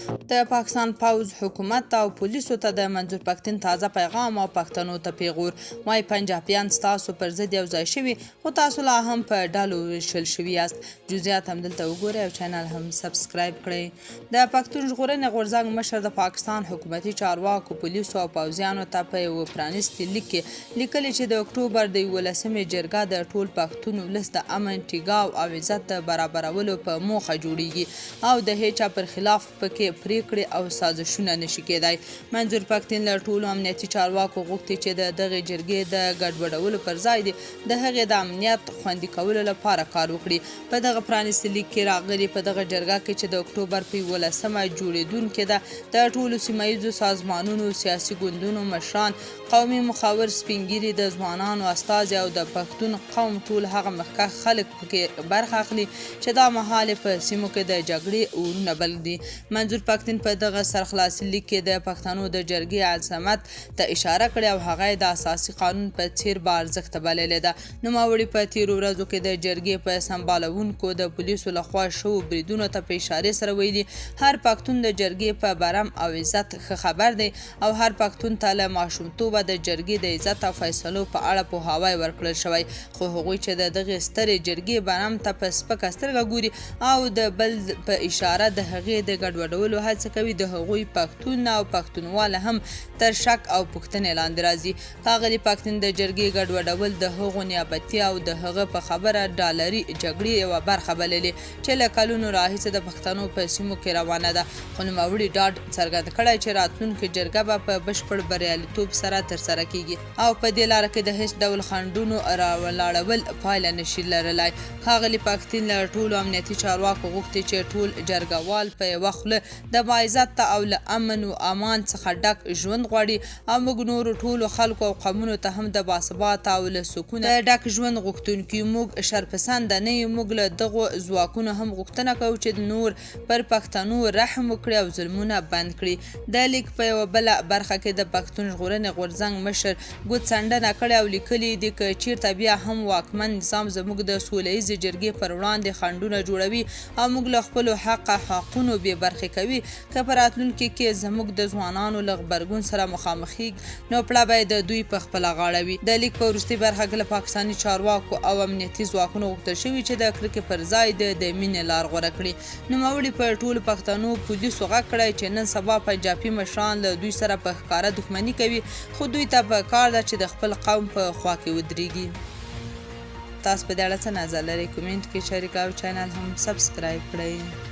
د پاکستان پوځ حکومت او پولیسو ته د منظورپشتین تازه پیغام او پښتنو ته پیغور وایي پنجابیان ستاسو پر ضد یو ځای شوي خو تاسو لا هم په ډلو ویشل شوي یاست. جزئیات همدلته وګورئ او چینل هم سبسکرایب کړئ. د پښتون ژغورنې غورځنګ مشر د پاکستان حکومتي چارواکو پولیسو او پوځیانو ته په یو پرانیستي لیک کې لیکلي چې د اکتوبر د 11مې جرګه د ټول پښتون ولس د امن ټینګاو او عزت برابرولو په موخه جوړیږي او د هیچا پر خلاف پکې پریکړې او سازشونه نشي کېدای. منظورپشتین له ټولو امنیتي چارواکو غوښتي چې د دغې جرګې د ګډوډولو پر ځای د هغې د امنیت خوندي کولو لپاره کار وکړي. په دغه پرانیستي لیک کې راغلي په دغه جرګه کې چې د اکتوبر په 11مه جوړېدونکې ده د ټولو سیمه ییزو سازمانونو سیاسي ګوندونو مشران قومي مخاور سپین ږیري د ځوانانو استازي او د پښتون قوم ټول هغه مخکښ خلک پکې برخه اخلي چې دا مهال په سیمو کې د جګړې اورونه بل دي. منظورپشتین په دغه سرخلاصي لیک کې د پښتنو د جرګې عظمت ته اشاره کړې او هغه د اساسي قانون په څیر با ارزښته بللې ده. نوموړي په تیرو ورځو کې د جرګې په سمبالونکو د پولیسو لخوا شوو بریدونو ته په اشارې سره ویلي هر پښتون د جرګې په برم او عزت ښه خبر دی او هر پښتون ته له ماشومتوبه د جرګې د عزت او فیصلو په اړه پوهاوی ورکړل شوی خو هغوی چې د دغې سترې جرګې برم ته په سپکه سترګه ګوري او د بل په اشاره د هغې د ګډوډولو هڅه کوي د هغوی پښتون او پښتونواله هم تر شک او پوښتنې لاندې راځي. ښاغلي پښتون د جرګې ګډوډول د هغو نیابتي او د هغه په خبره ډالري جګړې یوه برخه بللې چې له کلونو راهیسې د پښتنو په سیمو کې روانه ده خو نوموړي ډاډ څرګند کړی چې راتلونکې جرګه به په بشپړ بریالیتوب سره ترسره کیږي او په دې لاره کې د هیڅ ډول خنډونو راولاړول پایله نشي لرلی. ښاغلي پښتون له ټولو امنیتي چارواکو غوښتي چې ټول جرګوال په یوه خوله د باعزته او له امن و امان څخه ډک ژوند غواړي او موږ نورو ټولو خلکو او قومونو ته هم د باثباته او له سکونه ډک ژوند غوښتونکي موږ شرپسنده نه یو. موږ له دغو ځواکونو هم غوښتنه کوو چې نور پر پښتنو رحم وکړي او ظلمونه بند کړي. د لیک په یوه بله برخه کې د پښتون ژغورنې غورځنګ مشر ګوتڅنډنه کړې او لیکلي دي که چیرته بیا هم واکمن نظام زموږ د سوله ییزې جرګې پر وړاندې خنډونه جوړوي او موږ له خپلو حقونو بې برخې کوي که په راتلونکي کې زموږ د ځوانانو له غبرګون سره مخامخېږي نو پړه به د دوی په خپله غاړه وي. د لیک په وروستۍ برخه کې له پاکستاني چارواکو او امنیتي ځواکونو غوښتل شوي چې د کرکې پر ځای د مینې لار غوره کړي. نوموړي په ټولو پښتنو پولیسو غږ کړی چې نن سبا پنجابي مشران له دوی سره په ښکاره دښمني کوي خو دوی ته په کار ده چې د خپل قوم په خوا کې ودرېږي. تاسو په دې اړه څه نظر لرئ؟ کومنټ کې شریک او چینل هم سبسکرایب کړئ.